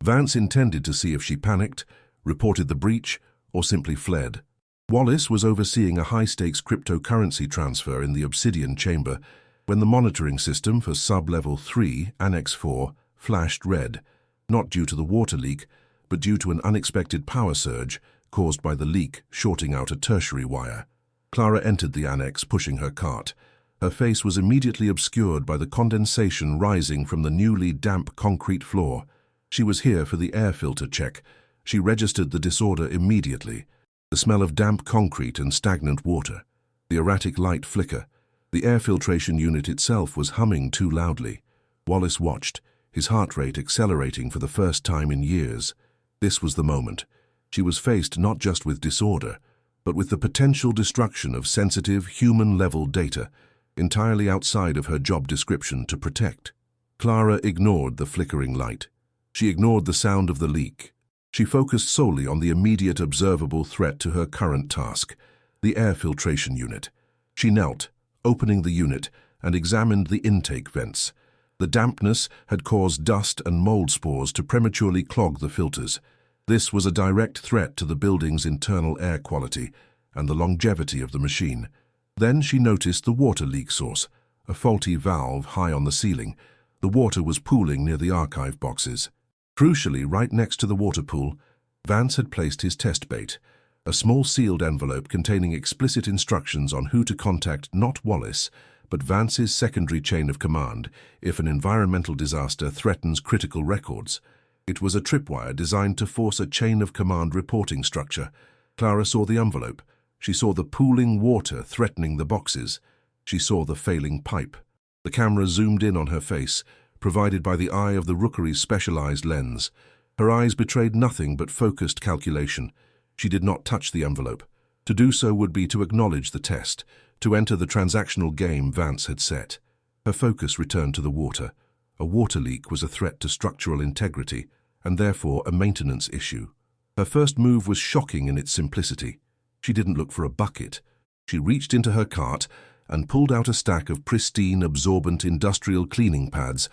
Vance intended to see if she panicked, reported the breach, or simply fled. Wallace was overseeing a high-stakes cryptocurrency transfer in the Obsidian Chamber when the monitoring system for Sub-Level 3, Annex 4, flashed red, not due to the water leak, but due to an unexpected power surge caused by the leak shorting out a tertiary wire. Clara entered the annex, pushing her cart. Her face was immediately obscured by the condensation rising from the newly damp concrete floor. She was here for the air filter check. She registered the disorder immediately. The smell of damp concrete and stagnant water. The erratic light flicker. The air filtration unit itself was humming too loudly. Wallace watched, his heart rate accelerating for the first time in years. This was the moment. She was faced not just with disorder, but with the potential destruction of sensitive, human-level data, entirely outside of her job description to protect. Clara ignored the flickering light. She ignored the sound of the leak. She focused solely on the immediate observable threat to her current task, the air filtration unit. She knelt, opening the unit, and examined the intake vents. The dampness had caused dust and mold spores to prematurely clog the filters. This was a direct threat to the building's internal air quality and the longevity of the machine. Then she noticed the water leak source, a faulty valve high on the ceiling. The water was pooling near the archive boxes. Crucially, right next to the water pool, Vance had placed his test bait, a small sealed envelope containing explicit instructions on who to contact not Wallace, but Vance's secondary chain of command if an environmental disaster threatens critical records. It was a tripwire designed to force a chain of command reporting structure. Clara saw the envelope. She saw the pooling water threatening the boxes. She saw the failing pipe. The camera zoomed in on her face, provided by the eye of the rookery's specialized lens. Her eyes betrayed nothing but focused calculation. She did not touch the envelope. To do so would be to acknowledge the test, to enter the transactional game Vance had set. Her focus returned to the water. A water leak was a threat to structural integrity, and therefore a maintenance issue. Her first move was shocking in its simplicity. She didn't look for a bucket. She reached into her cart and pulled out a stack of pristine, absorbent industrial cleaning pads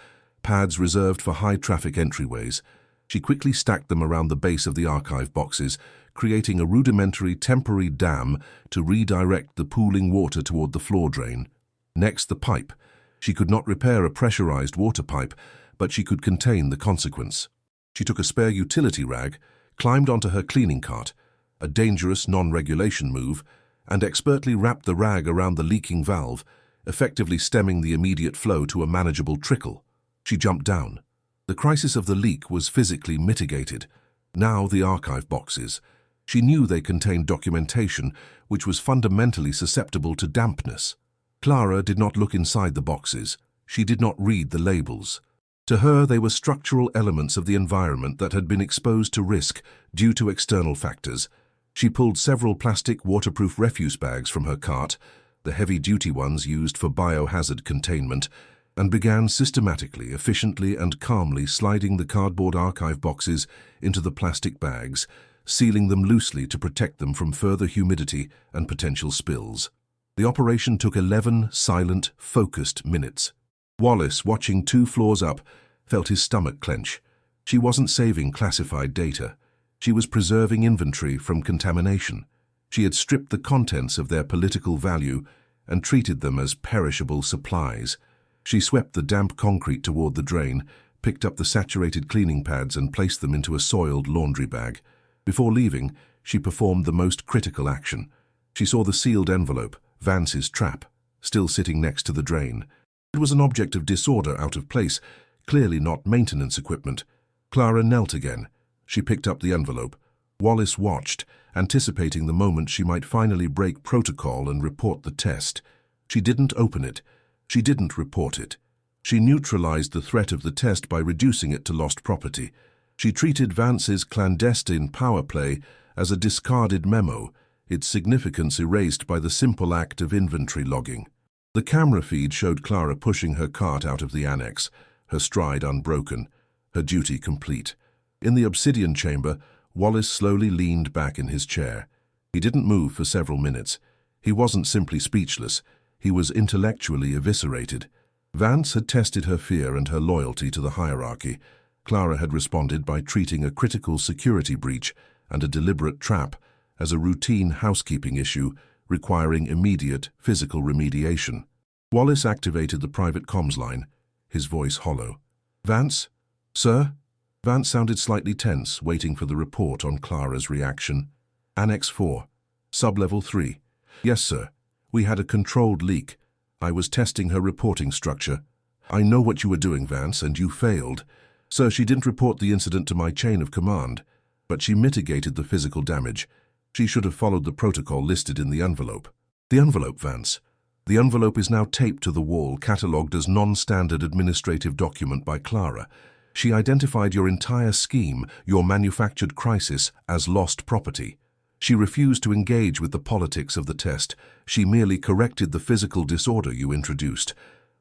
reserved for high-traffic entryways. She quickly stacked them around the base of the archive boxes, creating a rudimentary temporary dam to redirect the pooling water toward the floor drain. Next, the pipe. She could not repair a pressurized water pipe, but she could contain the consequence. She took a spare utility rag, climbed onto her cleaning cart, a dangerous non-regulation move, and expertly wrapped the rag around the leaking valve, effectively stemming the immediate flow to a manageable trickle. She jumped down. The crisis of the leak was physically mitigated. Now the archive boxes. She knew they contained documentation which was fundamentally susceptible to dampness. Clara did not look inside the boxes. She did not read the labels. To her, they were structural elements of the environment that had been exposed to risk due to external factors. She pulled several plastic waterproof refuse bags from her cart, the heavy-duty ones used for biohazard containment, and began systematically, efficiently, and calmly sliding the cardboard archive boxes into the plastic bags, sealing them loosely to protect them from further humidity and potential spills. The operation took 11 silent, focused minutes. Wallace, watching 2 floors up, felt his stomach clench. She wasn't saving classified data. She was preserving inventory from contamination. She had stripped the contents of their political value and treated them as perishable supplies. She swept the damp concrete toward the drain, picked up the saturated cleaning pads and placed them into a soiled laundry bag. Before leaving, she performed the most critical action. She saw the sealed envelope, Vance's trap, still sitting next to the drain. It was an object of disorder, out of place, clearly not maintenance equipment. Clara knelt again. She picked up the envelope. Wallace watched, anticipating the moment she might finally break protocol and report the test. She didn't open it. She didn't report it. She neutralized the threat of the test by reducing it to lost property. She treated Vance's clandestine power play as a discarded memo, its significance erased by the simple act of inventory logging. The camera feed showed Clara pushing her cart out of the annex, her stride unbroken, her duty complete. In the obsidian chamber, Wallace slowly leaned back in his chair. He didn't move for several minutes. He wasn't simply speechless. He was intellectually eviscerated. Vance had tested her fear and her loyalty to the hierarchy. Clara had responded by treating a critical security breach and a deliberate trap as a routine housekeeping issue requiring immediate physical remediation. Wallace activated the private comms line, his voice hollow. "Vance? Sir?" Vance sounded slightly tense, waiting for the report on Clara's reaction. "Annex 4. Sub-level 3. Yes, sir. We had a controlled leak. I was testing her reporting structure. I know what you were doing, Vance, and you failed. Sir, she didn't report the incident to my chain of command, but she mitigated the physical damage. She should have followed the protocol listed in the envelope." "The envelope, Vance. The envelope is now taped to the wall, catalogued as non-standard administrative document by Clara. She identified your entire scheme, your manufactured crisis, as lost property. She refused to engage with the politics of the test. She merely corrected the physical disorder you introduced."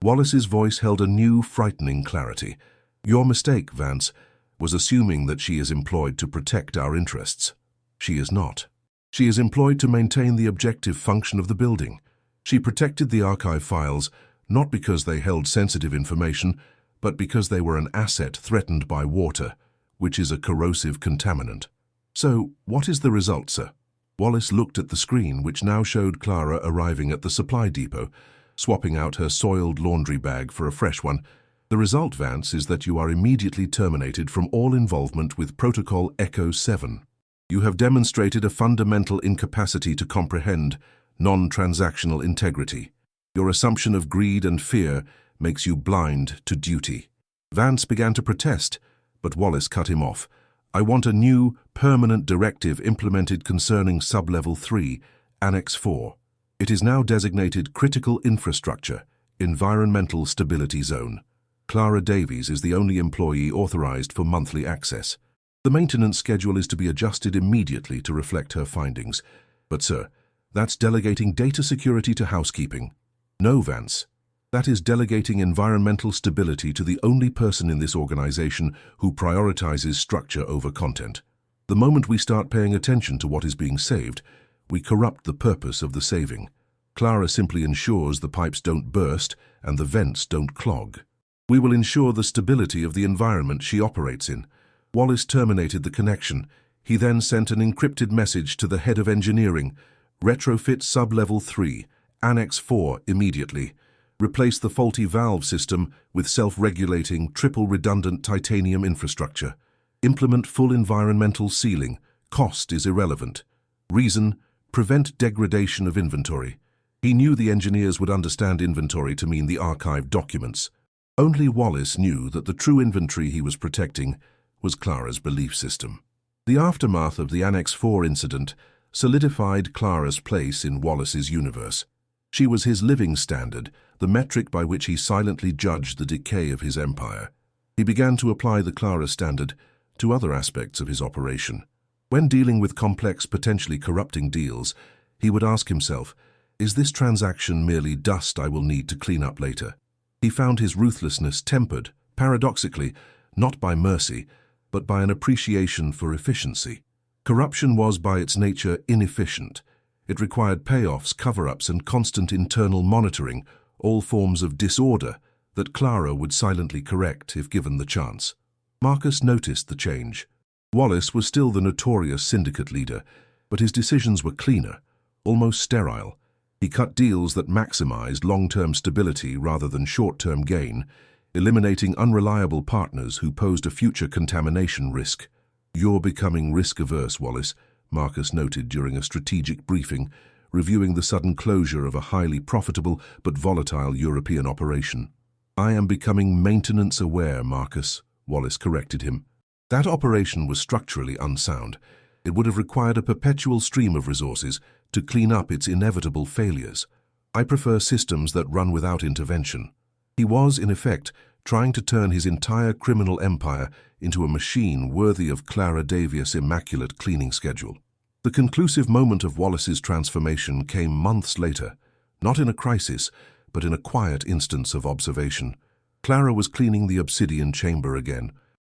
Wallace's voice held a new, frightening clarity. "Your mistake, Vance, was assuming that she is employed to protect our interests. She is not. She is employed to maintain the objective function of the building. She protected the archive files, not because they held sensitive information, but because they were an asset threatened by water, which is a corrosive contaminant. So, what is the result, sir?" Wallace looked at the screen, which now showed Clara arriving at the supply depot, swapping out her soiled laundry bag for a fresh one. "The result, Vance, is that you are immediately terminated from all involvement with Protocol Echo 7. You have demonstrated a fundamental incapacity to comprehend non-transactional integrity. Your assumption of greed and fear makes you blind to duty." Vance began to protest, but Wallace cut him off. "I want a new, permanent directive implemented concerning Sub-Level 3, Annex 4. It is now designated Critical Infrastructure, Environmental Stability Zone. Clara Davies is the only employee authorized for monthly access. The maintenance schedule is to be adjusted immediately to reflect her findings. But, sir, that's delegating data security to housekeeping." "No, Vance. That is delegating environmental stability to the only person in this organization who prioritizes structure over content. The moment we start paying attention to what is being saved, we corrupt the purpose of the saving. Clara simply ensures the pipes don't burst and the vents don't clog. We will ensure the stability of the environment she operates in." Wallace terminated the connection. He then sent an encrypted message to the head of engineering. "Retrofit Sub-Level 3, Annex 4 immediately. Replace the faulty valve system with self-regulating, triple-redundant titanium infrastructure. Implement full environmental sealing. Cost is irrelevant. Reason: prevent degradation of inventory. He knew the engineers would understand inventory to mean the archived documents. Only Wallace knew that the true inventory he was protecting was Clara's belief system. The aftermath of the Annex 4 incident solidified Clara's place in Wallace's universe. She was his living standard, the metric by which he silently judged the decay of his empire. He began to apply the Clara standard to other aspects of his operation. When dealing with complex, potentially corrupting deals, he would ask himself, is this transaction merely dust I will need to clean up later? He found his ruthlessness tempered, paradoxically, not by mercy, but by an appreciation for efficiency. Corruption was by its nature inefficient. It required payoffs, cover-ups, and constant internal monitoring, all forms of disorder that Clara would silently correct if given the chance. Marcus noticed the change. Wallace was still the notorious syndicate leader, but his decisions were cleaner, almost sterile. He cut deals that maximized long-term stability rather than short-term gain, eliminating unreliable partners who posed a future contamination risk. "You're becoming risk-averse, Wallace," Marcus noted during a strategic briefing, reviewing the sudden closure of a highly profitable but volatile European operation. "I am becoming maintenance-aware, Marcus," Wallace corrected him. That operation was structurally unsound. It would have required a perpetual stream of resources to clean up its inevitable failures. "I prefer systems that run without intervention." He was, in effect, trying to turn his entire criminal empire into a machine worthy of Clara Davius' immaculate cleaning schedule. The conclusive moment of Wallace's transformation came months later, not in a crisis, but in a quiet instance of observation. Clara was cleaning the obsidian chamber again.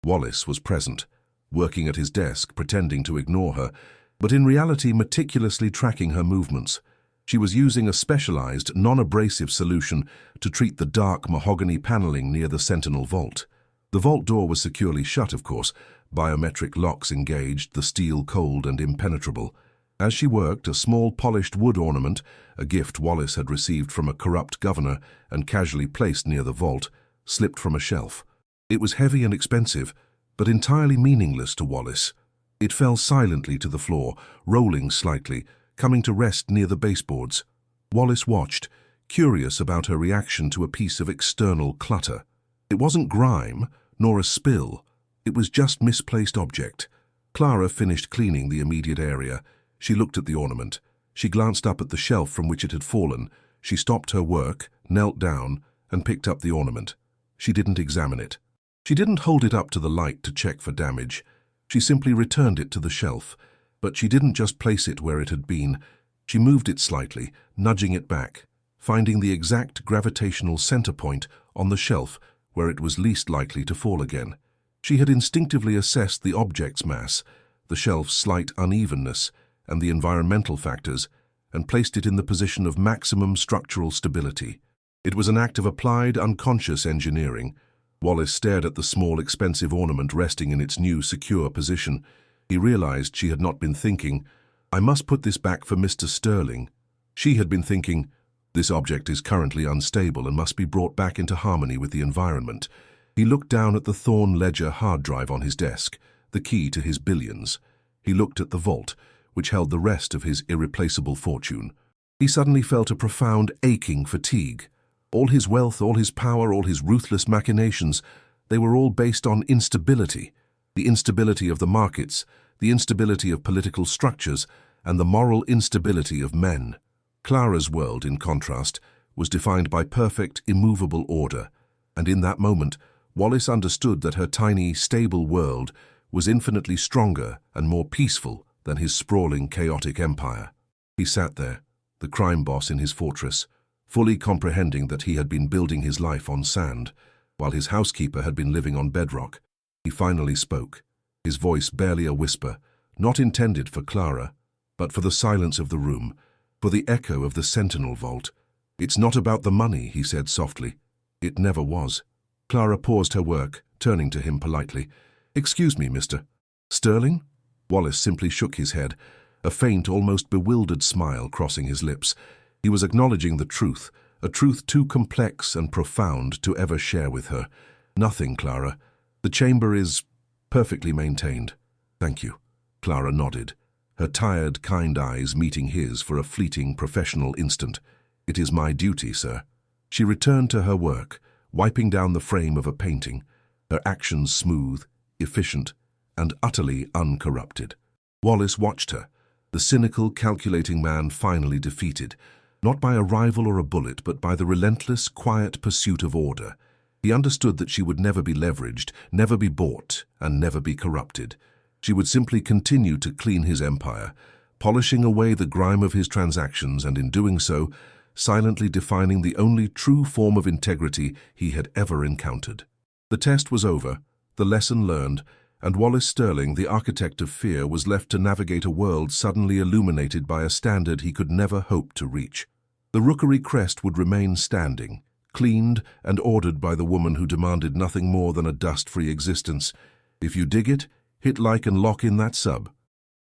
Wallace was present, working at his desk, pretending to ignore her, but in reality meticulously tracking her movements. She was using a specialized, non-abrasive solution to treat the dark mahogany paneling near the Sentinel vault. The vault door was securely shut, of course, biometric locks engaged, the steel cold and impenetrable. As she worked, a small polished wood ornament, a gift Wallace had received from a corrupt governor and casually placed near the vault, slipped from a shelf. It was heavy and expensive, but entirely meaningless to Wallace. It fell silently to the floor, rolling slightly, coming to rest near the baseboards. Wallace watched, curious about her reaction to a piece of external clutter. It wasn't grime, nor a spill. It was just misplaced object. Clara finished cleaning the immediate area. She looked at the ornament. She glanced up at the shelf from which it had fallen. She stopped her work, knelt down, and picked up the ornament. She didn't examine it. She didn't hold it up to the light to check for damage. She simply returned it to the shelf. But she didn't just place it where it had been. She moved it slightly, nudging it back, finding the exact gravitational center point on the shelf where it was least likely to fall again. She had instinctively assessed the object's mass, the shelf's slight unevenness, and the environmental factors, and placed it in the position of maximum structural stability. It was an act of applied, unconscious engineering. Wallace stared at the small, expensive ornament resting in its new, secure position. He realized she had not been thinking, "I must put this back for Mr. Sterling." She had been thinking, "This object is currently unstable and must be brought back into harmony with the environment." He looked down at the Thorn Ledger hard drive on his desk, the key to his billions. He looked at the vault, which held the rest of his irreplaceable fortune. He suddenly felt a profound, aching fatigue. All his wealth, all his power, all his ruthless machinations, they were all based on instability. The instability of the markets, the instability of political structures, and the moral instability of men. Clara's world, in contrast, was defined by perfect, immovable order, and in that moment, Wallace understood that her tiny, stable world was infinitely stronger and more peaceful than his sprawling, chaotic empire. He sat there, the crime boss in his fortress, fully comprehending that he had been building his life on sand, while his housekeeper had been living on bedrock. He finally spoke, his voice barely a whisper, not intended for Clara, but for the silence of the room, for the echo of the Sentinel vault. "It's not about the money," he said softly. "It never was." Clara paused her work, turning to him politely. "Excuse me, Mr. Sterling?" Wallace simply shook his head, a faint, almost bewildered smile crossing his lips. He was acknowledging the truth, a truth too complex and profound to ever share with her. "Nothing, Clara. The chamber is perfectly maintained." "Thank you." Clara nodded. her tired, kind eyes meeting his for a fleeting professional instant. "It is my duty, sir." She returned to her work, wiping down the frame of a painting, her actions smooth, efficient, and utterly uncorrupted. Wallace watched her, the cynical, calculating man finally defeated, not by a rival or a bullet, but by the relentless, quiet pursuit of order. He understood that she would never be leveraged, never be bought, and never be corrupted. She would simply continue to clean his empire, polishing away the grime of his transactions, and in doing so, silently defining the only true form of integrity he had ever encountered. The test was over, the lesson learned, and Wallace Sterling, the architect of fear, was left to navigate a world suddenly illuminated by a standard he could never hope to reach. The rookery crest would remain standing, cleaned and ordered by the woman who demanded nothing more than a dust-free existence. If you dig it, hit like and lock in that sub.